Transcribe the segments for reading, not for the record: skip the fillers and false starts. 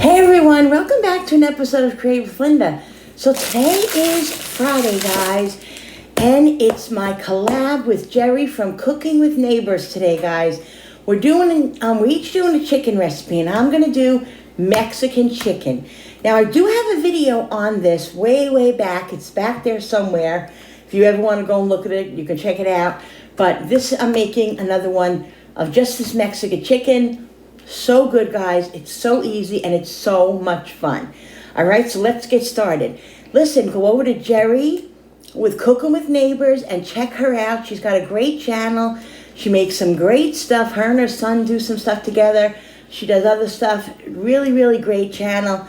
Hey everyone, welcome back to an episode of Create with Linda. So today is Friday, guys, and it's my collab with Jerry from Cooking with Neighbors today, guys. We're each doing a chicken recipe, and I'm gonna do Mexican chicken. Now I do have a video on this way back. It's back there somewhere. If you ever want to go and look at it, you can check it out. But this, I'm making another one of just this Mexican chicken. So good, guys. It's so easy and it's so much fun. All right, so let's get started. Listen, go over to Jerry with Cooking with Neighbors and check her out. She's got a great channel. She makes some great stuff. Her and her son do some stuff together. She does other stuff. Really great channel.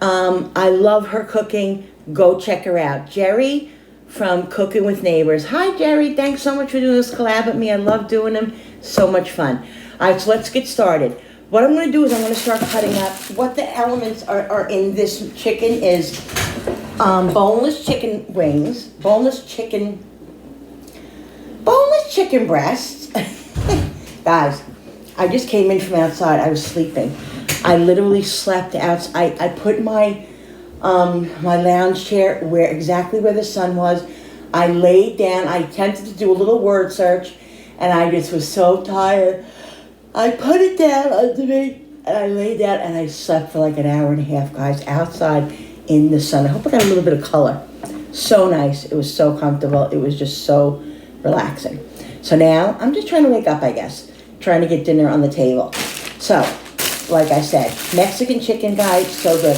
I love her cooking. Go check her out. Jerry from Cooking with Neighbors. Hi, Jerry. Thanks so much for doing this collab with me. I love doing them. So much fun. All right, so let's get started. What I'm going to do is I'm going to start cutting up. What the elements are in this chicken is boneless chicken wings, boneless chicken breasts. Guys, I just came in from outside. I was sleeping. I literally slept outside. I put my my lounge chair exactly where the sun was. I laid down. I attempted to do a little word search, and I just was so tired. I put it down under me, and I lay down, and I slept for like an hour and a half, guys, outside in the sun. I hope I got a little bit of color. So nice. It was so comfortable. It was just so relaxing. So now, I'm just trying to wake up, I guess. Trying to get dinner on the table. So, like I said, Mexican chicken, guys, so good.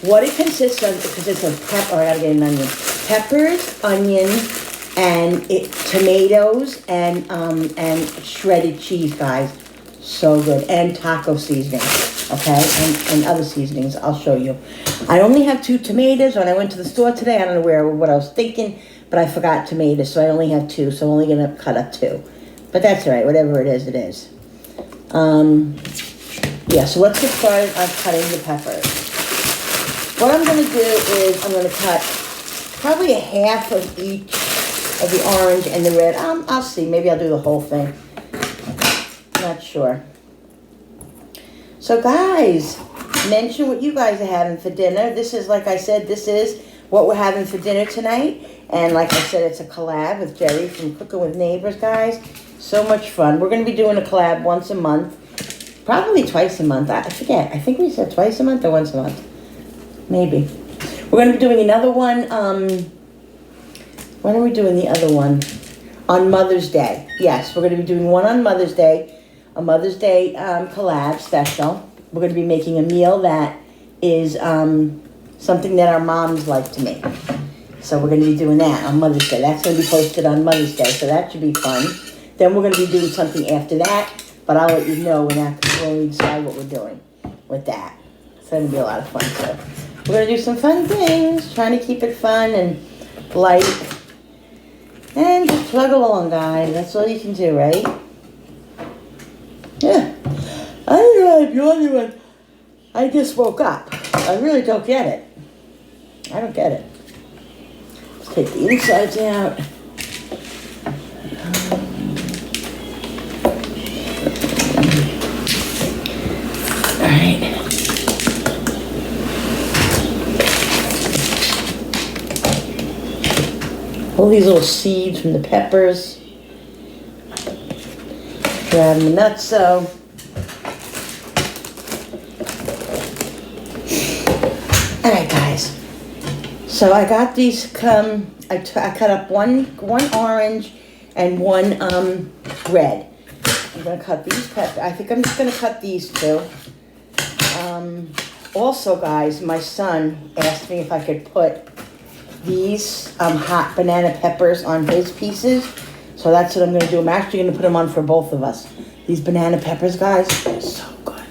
What it consists of, it consists of I gotta get an onion. Peppers, onions, and tomatoes, and shredded cheese, guys. So good. And taco seasoning, okay? And other seasonings, I'll show you. I only have 2 tomatoes. When I went to the store today, I don't know what I was thinking, but I forgot tomatoes, so I only have 2, so I'm only going to cut up 2. But that's all right. Whatever it is, it is. Yeah, so let's get started on cutting the peppers. What I'm going to do is I'm going to cut probably a half of each of the orange and the red. I'll see. Maybe I'll do the whole thing. Not sure. So guys, mention what you guys are having for dinner. This is, like I said, this is what we're having for dinner tonight. And like I said, it's a collab with Jerry from Cooking with Neighbors, guys. So much fun. We're going to be doing a collab once a month. Probably twice a month. I forget. I think we said twice a month or once a month. Maybe. We're going to be doing another one. When are we doing the other one? On Mother's Day. Yes, we're going to be doing one on Mother's Day. A Mother's Day collab special. We're going to be making a meal that is something that our moms like to make. So we're going to be doing that on Mother's Day. That's going to be posted on Mother's Day, so that should be fun. Then we're going to be doing something after that, but I'll let you know when we decide what we're doing with that. It's going to be a lot of fun. So we're going to do some fun things, trying to keep it fun and light. And just plug along, guys. That's all you can do, right? Yeah. I don't know if you're the only one. I just woke up. I really don't get it. I don't get it. Let's take the insides out. All right. All these little seeds from the peppers. Grab the nutso. Alright, guys. So I got these, I cut up one orange and one red. I'm going to cut these peppers. I think I'm just going to cut these 2. Also, guys, my son asked me if I could put these hot banana peppers on his pieces. So that's what I'm going to do. I'm actually going to put them on for both of us. These banana peppers, guys, are so good.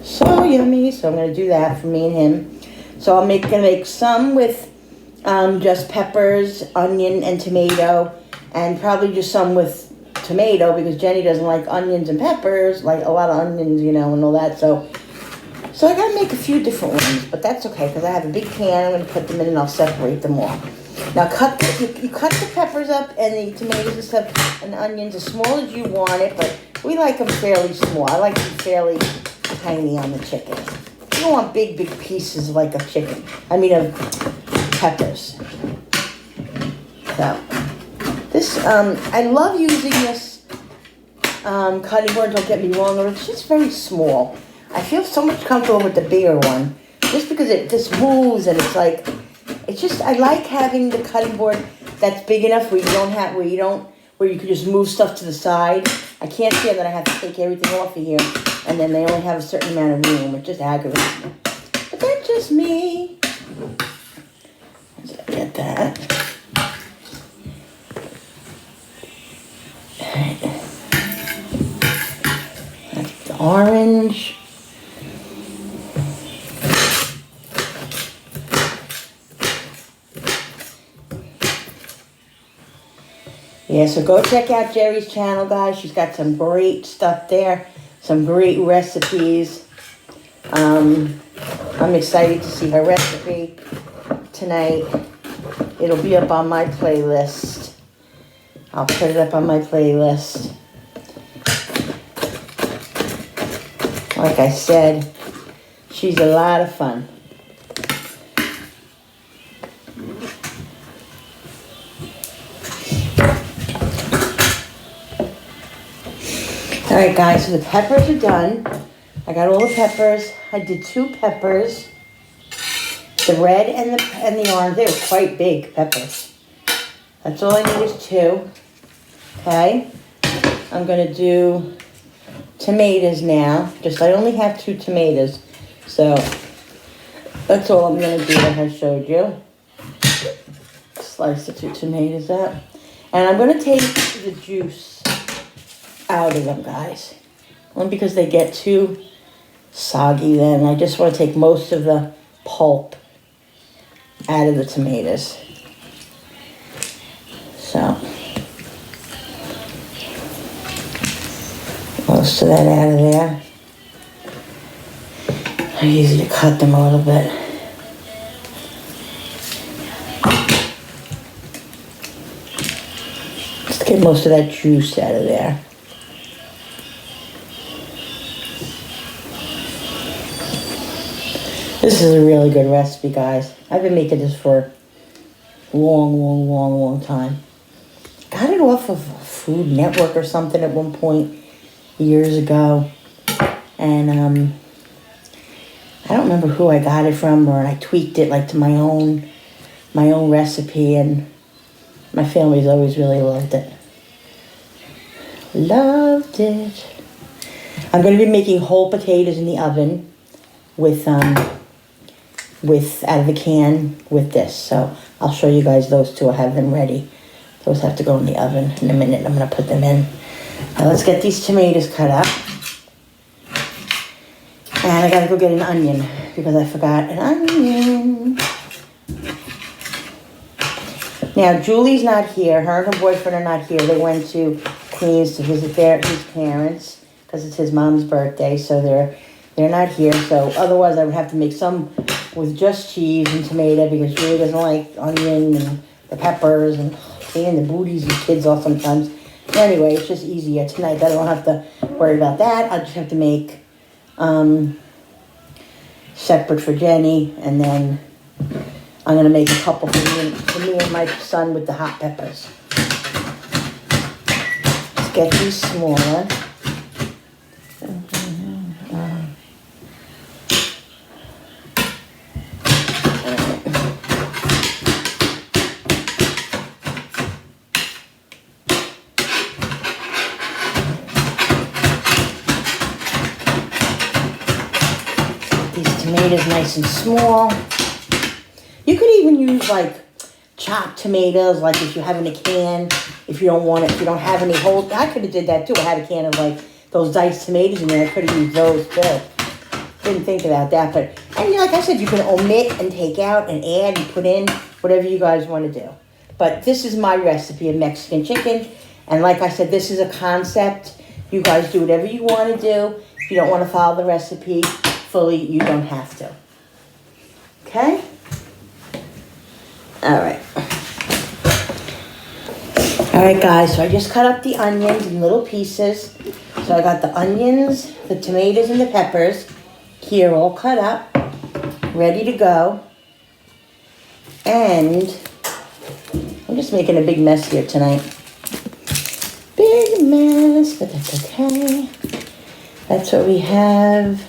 So yummy. So I'm going to do that for me and him. So I'm going to make some with just peppers, onion, and tomato. And probably just some with tomato because Jenny doesn't like onions and peppers. Like a lot of onions, you know, and all that. So I got to make a few different ones. But that's okay because I have a big pan. I'm going to put them in and I'll separate them all. Now you cut the peppers up and the tomatoes and stuff and the onions as small as you want it, but we like them fairly small. I like them fairly tiny on the chicken. don't want big pieces like of chicken. I mean of peppers. So this, I love using this cutting board, don't get me wrong, or it's just very small. I feel so much comfortable with the bigger one, just because it just moves and it's like, it's just, I like having the cutting board that's big enough where you don't have, where you can just move stuff to the side. I can't stand that I have to take everything off of here and then they only have a certain amount of room. It just aggravates me. But that's just me. Let's get that. That's the orange. Yeah, so go check out Jerri's channel, guys. She's got some great stuff there, some great recipes. I'm excited to see her recipe tonight. It'll be up on my playlist. I'll put it up on my playlist. Like I said, she's a lot of fun. Alright guys, so the peppers are done. I got all the peppers. I did 2 peppers. The red and the orange, they were quite big peppers. That's all I need is 2. Okay. I'm going to do tomatoes now. I only have 2 tomatoes. So that's all I'm going to do like I showed you. Slice the 2 tomatoes up. And I'm going to take the juice out of them, guys. Only because they get too soggy then. I just want to take most of the pulp out of the tomatoes. So, most of that out of there. I usually cut them a little bit. Just get most of that juice out of there. This is a really good recipe, guys. I've been making this for a long time. Got it off of Food Network or something at one point years ago. And I don't remember who I got it from, or I tweaked it like to my own recipe, and my family's always really loved it. Loved it. I'm going to be making whole potatoes in the oven with out of the can with this. So I'll show you guys those 2. I have them ready. Those have to go in the oven in a minute. I'm going to put them in. Now let's get these tomatoes cut up. And I got to go get an onion because I forgot an onion. Now Julie's not here. Her and her boyfriend are not here. They went to Queens to visit his parents because it's his mom's birthday. So they're not here. So otherwise I would have to make some with just cheese and tomato because Julie doesn't like onion and the peppers and cleaning the booties and kids off sometimes. But anyway, it's just easier tonight. I don't have to worry about that. I just have to make separate for Jenny, and then I'm going to make a couple for me and my son with the hot peppers. Let's get these smaller. Tomatoes nice and small. You could even use like chopped tomatoes, like if you have in a can, if you don't want it, if you don't have any whole. I could have did that too. I had a can of like those diced tomatoes in there. I could have used those too. Didn't think about that, but and like I said, you can omit and take out and add and put in whatever you guys want to do. But this is my recipe of Mexican chicken, and like I said, this is a concept. You guys do whatever you want to do. If you don't want to follow the recipe fully, you don't have to. Okay? Alright. Alright guys, so I just cut up the onions in little pieces. So I got the onions, the tomatoes, and the peppers here all cut up. ready to go. And I'm just making a big mess here tonight. Big mess, but that's okay. That's what we have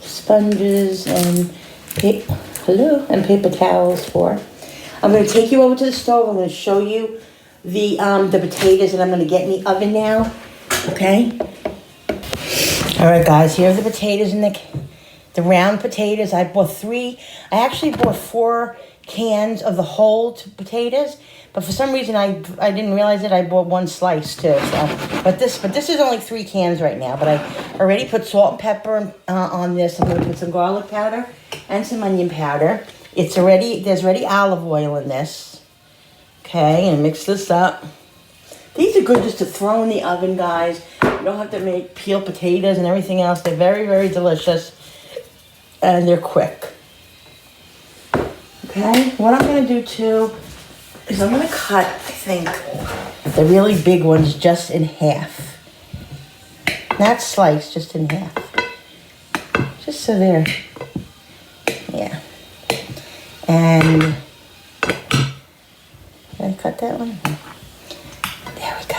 sponges and paper towels for. I'm going to take you over to the stove. I'm going to show you the potatoes that I'm going to get in the oven now. Okay? All right, guys. Here are the potatoes in the round potatoes. I bought 3. I actually bought 4 cans of the whole potatoes, but for some reason I didn't realize it. I bought 1 slice too. So, but this is only 3 cans right now. But I already put salt and pepper on this. I'm going to put some garlic powder and some onion powder. There's already olive oil in this. Okay, and mix this up. These are good just to throw in the oven, guys. You don't have to make peeled potatoes and everything else. They're very, very delicious, and they're quick. Okay, what I'm going to do too is I'm going to cut, I think, the really big ones just in half. Not sliced, just in half. Just so they're, yeah. And, did I cut that one? There we go.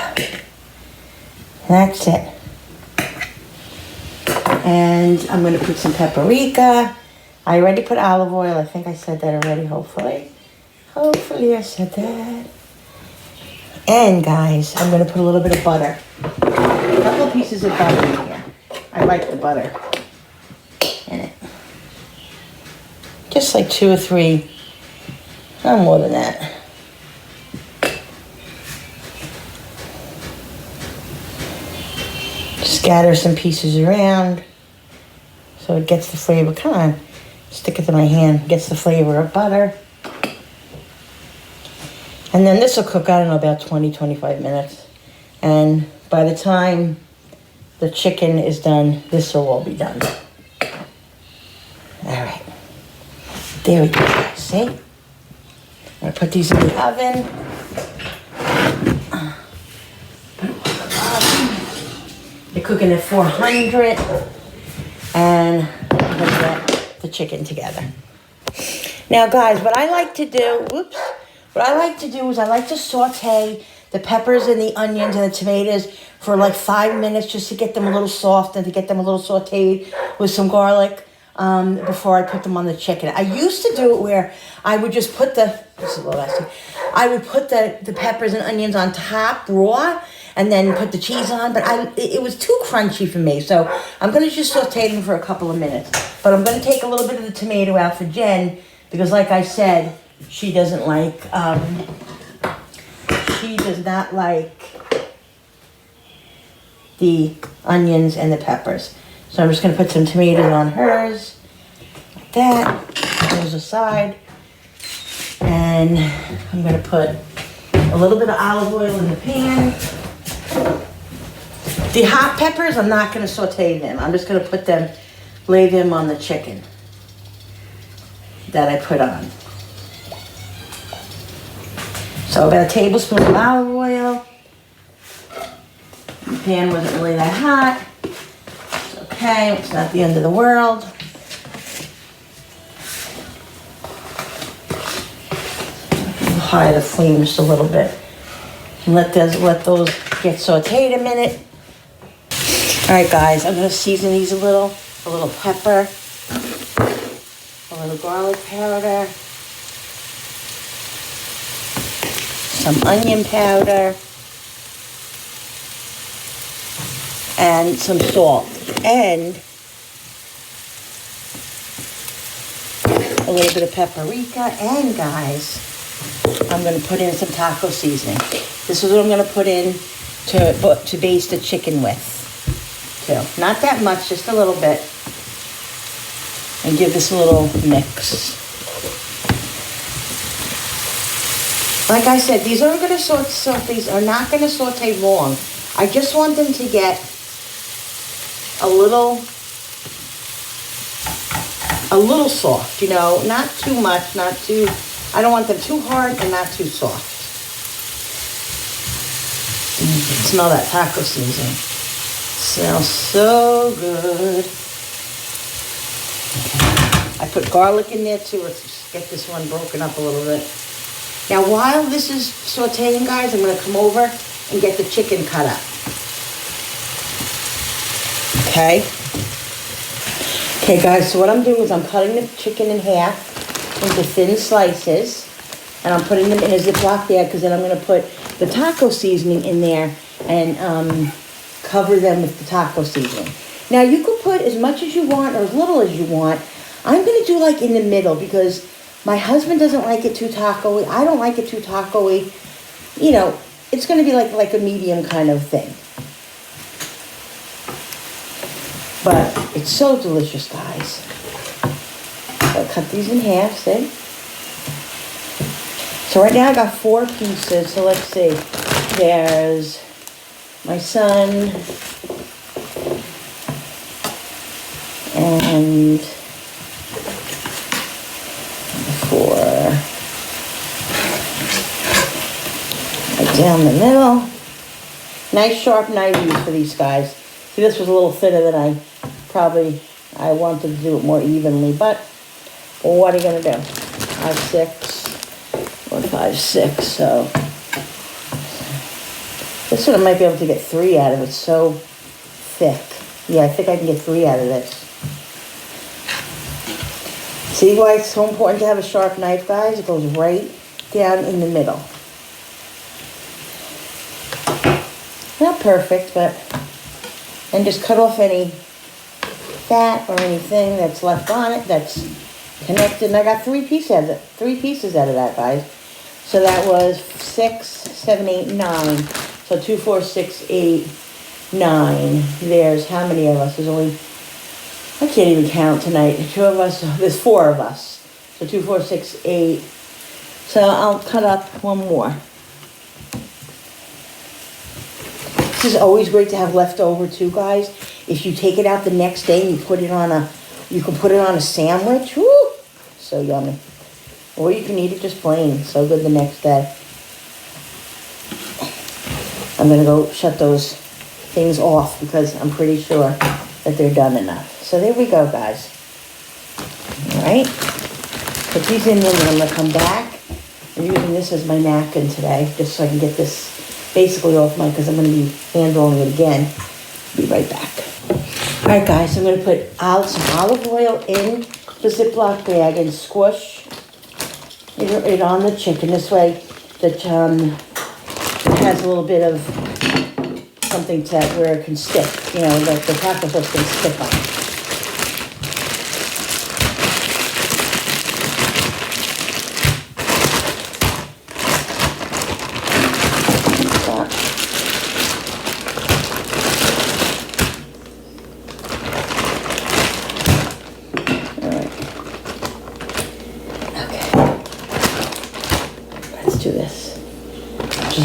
That's it. And I'm going to put some paprika. I already put olive oil. I think I said that already, hopefully. Hopefully I said that. And, guys, I'm going to put a little bit of butter. A couple of pieces of butter in here. I like the butter in it. Just like 2 or 3. Not more than that. Scatter some pieces around so it gets the flavor. Come on. Stick it to my hand. Gets the flavor of butter. And then this will cook, I don't know, about 20-25 minutes. And by the time the chicken is done, this will all be done. All right. There we go, guys. See? I'm going to put these in the oven. They're cooking at 400. And I'm going to get the chicken together. Now, guys, what I like to do, is I like to saute the peppers and the onions and the tomatoes for like 5 minutes just to get them a little soft and to get them a little sauteed with some garlic before I put them on the chicken. I used to do it where I would just put I would put the peppers and onions on top raw and then put the cheese on, but it was too crunchy for me. So I'm going to just saute them for a couple of minutes. But I'm going to take a little bit of the tomato out for Jen because, like I said, she doesn't like, she does not like the onions and the peppers. So I'm just going to put some tomatoes on hers, like that, those aside. And I'm going to put a little bit of olive oil in the pan. The hot peppers, I'm not going to saute them. I'm just going to lay them on the chicken that I put on. So about a tablespoon of olive oil. The pan wasn't really that hot. It's okay, it's not the end of the world. High the flame just a little bit. And let those get sauteed a minute. All right, guys, I'm gonna season these a little pepper, a little garlic powder, some onion powder, and some salt, and a little bit of paprika, and guys, I'm going to put in some taco seasoning. This is what I'm going to put in to baste the chicken with, too. Not that much, just a little bit, and give this a little mix. Like I said, these are going to these are not going to saute long. I just want them to get a little soft, you know, not too much, not too, I don't want them too hard and not too soft. You can smell that taco seasoning. It smells so good. Okay. I put garlic in there too. Let's just get this one broken up a little bit. Now while this is sauteing, guys, I'm gonna come over and get the chicken cut up. Okay. Okay guys, so what I'm doing is I'm cutting the chicken in half into thin slices, and I'm putting them in a Ziploc bag because then I'm gonna put the taco seasoning in there and cover them with the taco seasoning. Now you can put as much as you want or as little as you want. I'm gonna do like in the middle because my husband doesn't like it too taco-y. I don't like it too taco-y. You know, it's gonna be like a medium kind of thing. But it's so delicious, guys. So I cut these in half, see? So right now I got 4 pieces, so let's see. There's my son, and 4 right down the middle. Nice sharp knife use for these guys. See, this was a little thinner than I wanted to do it more evenly, but well, what are you gonna do? 5, 6, or 5, 6. So this one I might be able to get 3 out of it. So thick. Yeah, I think I can get 3 out of this. See why it's so important to have a sharp knife, guys? It goes right down in the middle. Not perfect, but and just cut off any fat or anything that's left on it that's connected. And I got 3 pieces out of that, guys. So that was 6, 7, 8, 9. So 2, 4, 6, 8, 9. There's how many of us? There's only, I can't even count tonight. 2 of us, there's 4 of us. So 2, 4, 6, 8. So I'll cut up 1 more. This is always great to have leftover too, guys. If you take it out the next day and you can put it on a sandwich. Woo! So yummy. Or you can eat it just plain. So good the next day. I'm gonna go shut those things off because I'm pretty sure that they're done enough. So there we go, guys. All right. Put these in there and I'm gonna come back. I'm using this as my napkin today, just so I can get this basically off because I'm going to be hand rolling it again. Be right back. All right, guys, I'm going to put some olive oil in the Ziploc bag and squish it on the chicken. This way that it has a little bit of something to where it can stick. You know, the taco sauce can stick on it.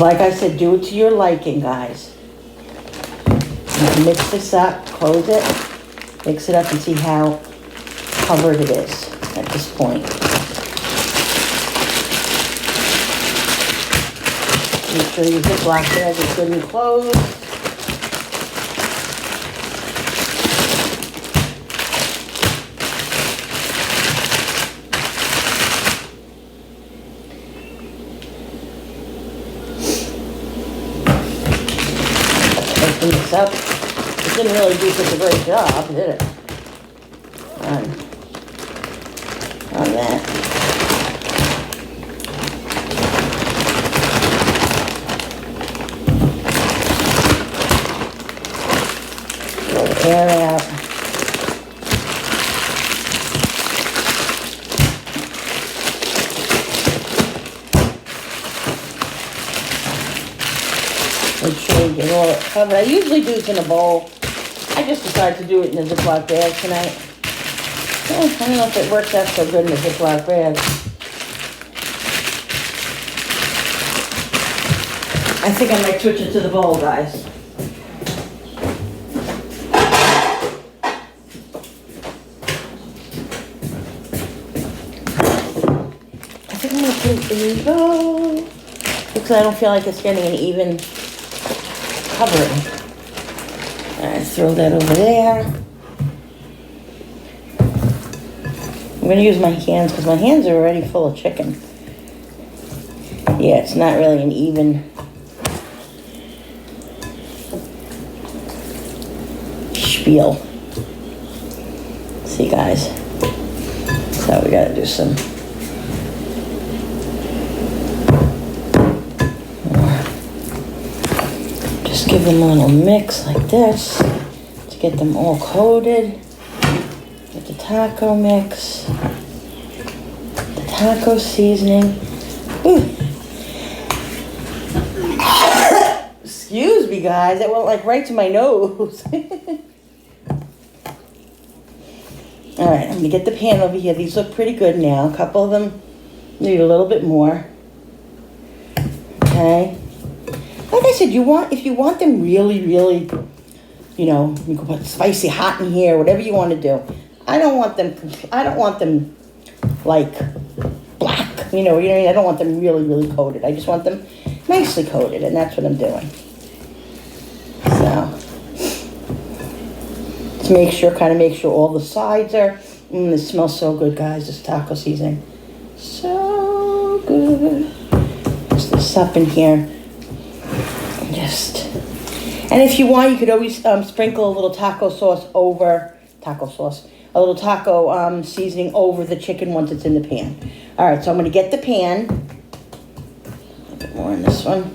Like I said, do it to your liking, guys. You can mix this up, close it, mix it up and see how covered it is at this point. Make sure your Ziploc bag is good and closed. This up. It didn't really do such a great job, did it? On that. Blow the air out. Make sure you get all it covered. I usually do it in a bowl. I just decided to do it in a Ziploc bag tonight. I don't know if it works out so good in a Ziploc bag. I think I might switch it to the bowl, guys. I think I'm going to put it in the bowl because I don't feel like it's getting an even covering. All right, throw that over there. I'm gonna use my hands because my hands are already full of chicken. Yeah, it's not really an even spiel. See, guys? So we gotta do some more. Just give them a little mix like this to get them all coated with the taco mix, the taco seasoning. Ooh. Excuse me, guys. That went like right to my nose. All right, I'm gonna get the pan over here. These look pretty good now. A couple of them need a little bit more. Okay. Like I said, if you want them really, really, you know, you can put spicy hot in here, whatever you want to do. I don't want them like black. You know what I mean? I don't want them really, really coated. I just want them nicely coated, and that's what I'm doing. So, to make sure all the sides are, it smells so good, guys, this taco seasoning. So good. Just this up in here. And if you want, you could always sprinkle a little taco seasoning over the chicken once it's in the pan. All right, so I'm gonna get the pan. A little bit more in this one.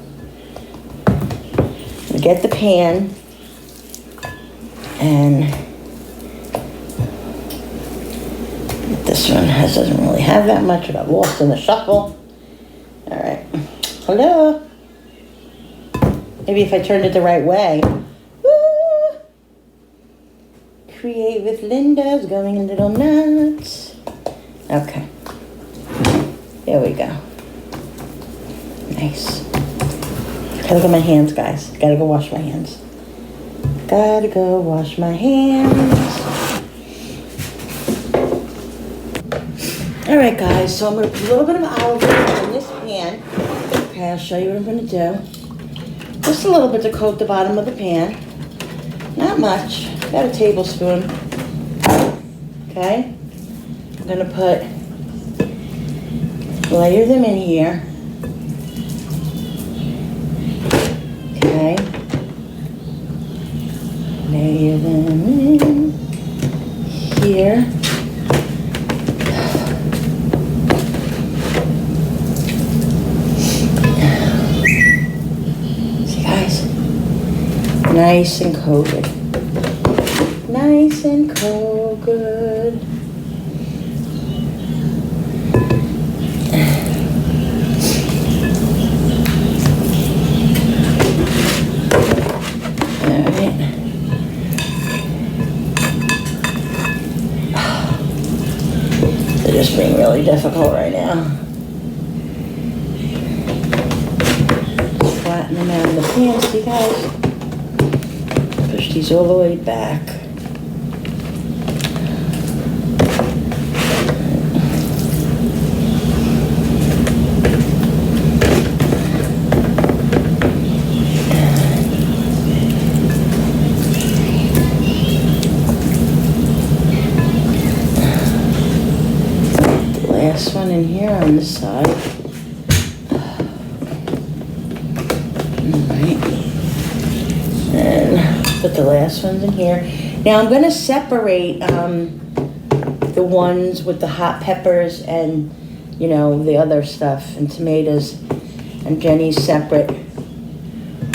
I'm gonna get the pan and this one doesn't really have that much. I got lost in the shuffle. All right, hello. Maybe if I turned it the right way. Woo! Create with Linda's going a little nuts. Okay. There we go. Nice. Gotta look at my hands, guys. Gotta go wash my hands. Gotta go wash my hands. Alright, guys. So I'm gonna put a little bit of olive oil in this pan. Okay, I'll show you what I'm gonna do. Just a little bit to coat the bottom of the pan. Not much. About a tablespoon. Okay. I'm going to layer them in here. Okay. Layer them in here. Nice and coated. Nice and coated. Alright. They're just being really difficult right now. Flatten them out in the pan, see, guys? Push these all the way back. The last one in here on this side. Alright. And put the last ones in here. Now I'm going to separate the ones with the hot peppers and, you know, the other stuff and tomatoes and Jenny's separate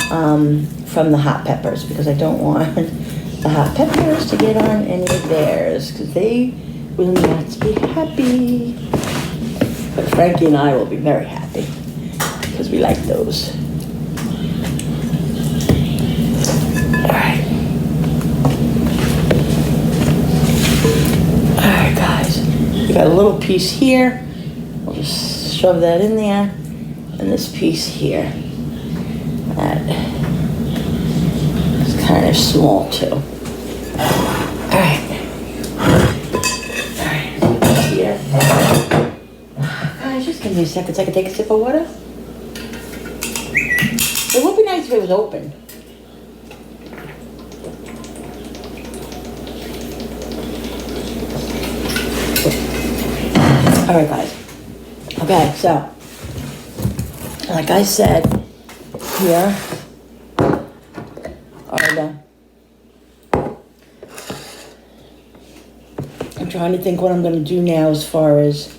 from the hot peppers because I don't want the hot peppers to get on any of theirs because they will not be happy. But Frankie and I will be very happy because we like those. Alright guys, we got a little piece here. We'll just shove that in there. And this piece here. That is kind of small too. Alright. Alright, here. Guys, just give me a second so I can take a sip of water. It would be nice if it was open. All right, guys. Okay, so like I said, here are the. I'm trying to think what I'm going to do now as far as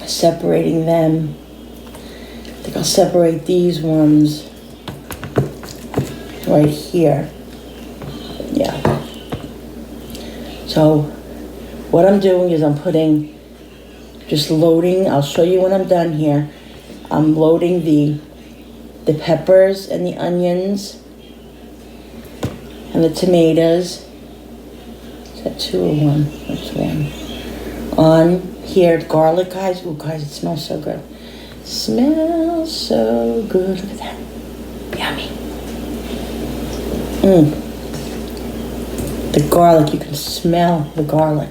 separating them. I think I'll separate these ones right here. Yeah. So what I'm doing is I'm just loading. I'll show you when I'm done here. I'm loading the peppers and the onions and the tomatoes. Is that 2 or 1? That's 1. On here, garlic, guys. Ooh, guys, it smells so good. Smells so good. Look at that. Yummy. The garlic, you can smell the garlic.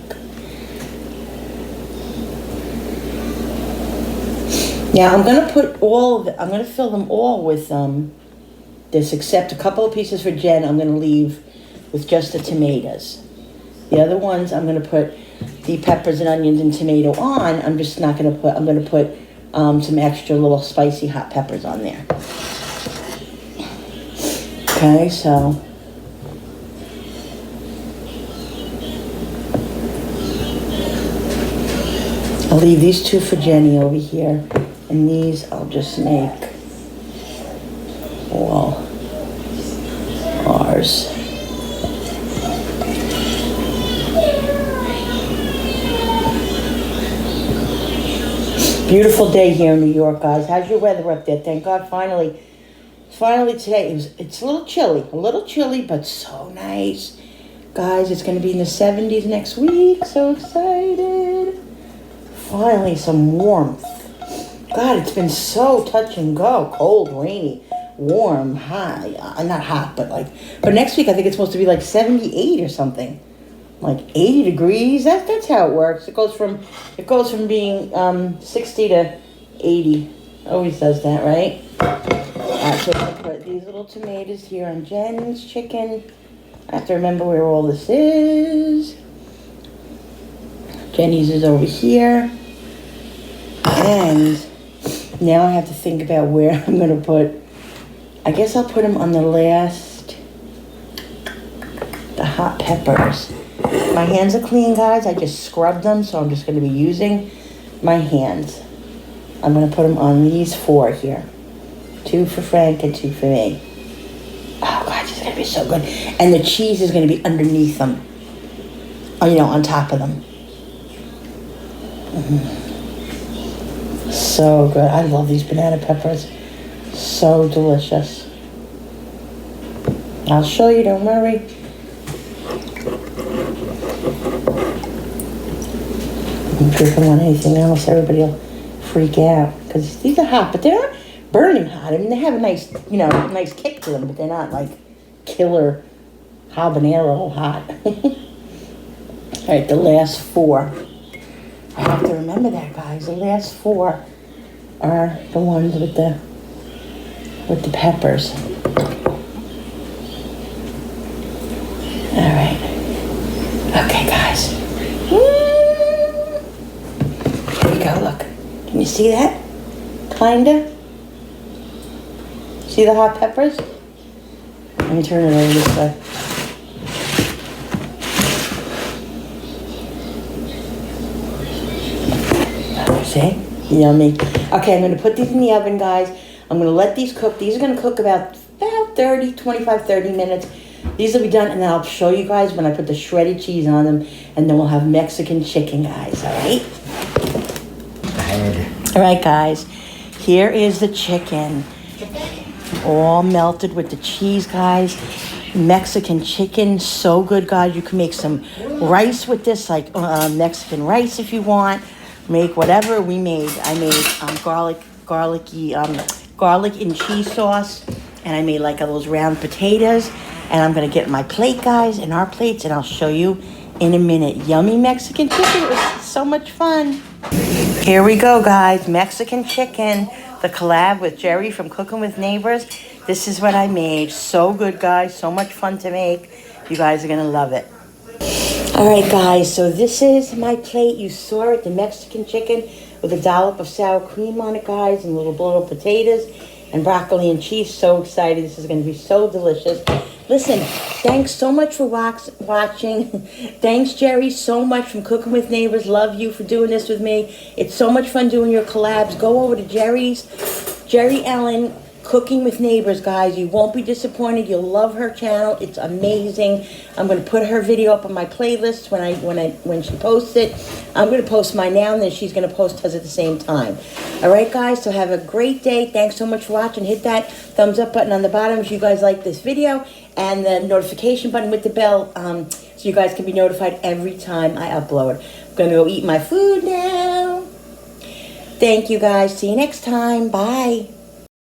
Now I'm gonna put I'm gonna fill them all with this, except a couple of pieces for Jen. I'm gonna leave with just the tomatoes. The other ones I'm gonna put the peppers and onions and tomato on. I'm gonna put some extra little spicy hot peppers on there. Okay, so I'll leave these 2 for Jenny over here, and these I'll just make all ours. Beautiful day here in New York, guys. How's your weather up there? Thank God, finally today. It's a little chilly, but so nice. Guys, it's going to be in the 70s next week. So excited. Finally, some warmth. God, it's been so touch and go. Cold, rainy, warm, hot. Not hot, but next week I think it's supposed to be like 78 or something. Like 80 degrees. That's how it works. It goes from being 60 to 80. Always does that, right? Alright, so I'm gonna put these little tomatoes here on Jen's chicken. I have to remember where all this is. Jenny's is over here. And now I have to think about where I'm gonna put. I guess I'll put them on the hot peppers. My hands are clean, guys. I just scrubbed them, so I'm just going to be using my hands. I'm going to put them on these 4 here. 2 for Frank and 2 for me. Oh, God, this is going to be so good. And the cheese is going to be underneath them. On top of them. So good. I love these banana peppers. So delicious. I'll show you, don't worry. If I want anything else, everybody will freak out because these are hot, but they're not burning hot. I mean, they have a nice, nice kick to them, but they're not like killer habanero hot. All right, the last 4. I have to remember that, guys. The last 4 are the ones with the peppers. All right. Okay, guys. Here we go, look. Can you see that? Kinda. See the hot peppers? Let me turn it over this way. See? Yummy. Okay, I'm going to put these in the oven, guys. I'm going to let these cook. These are going to cook about 30 minutes. These will be done, and then I'll show you guys when I put the shredded cheese on them, and then we'll have Mexican chicken, guys, all right? All right, guys. Here is the chicken. All melted with the cheese, guys. Mexican chicken, so good, guys. You can make some rice with this, like Mexican rice if you want. Make whatever we made. I made garlic and cheese sauce, and I made like those round potatoes. And I'm gonna get my plate, guys, and our plates, and I'll show you in a minute. Yummy Mexican chicken. It was so much fun. Here we go, guys. Mexican chicken, the collab with Jerry from Cooking with Neighbors. This is what I made. So good, guys. So much fun to make. You guys are gonna love it. All right, guys, so this is my plate. You saw it, the Mexican chicken with a dollop of sour cream on it, guys, and little potatoes and broccoli and cheese. So excited. This is going to be so delicious. Listen, thanks so much for watching. Thanks, Jerry, so much from Cooking with Neighbors. Love you for doing this with me. It's so much fun doing your collabs. Go over to jerri-Ellen Cooking with Neighbors, guys. You won't be disappointed. You'll love her channel. It's amazing. I'm going to put her video up on my playlist when she posts it. I'm going to post mine now, and then she's going to post hers at the same time. All right, guys, so have a great day. Thanks so much for watching. Hit that thumbs up button on the bottom if you guys like this video, and the notification button with the bell so you guys can be notified every time I upload. I'm going to go eat my food now. Thank you, guys. See you next time. Bye.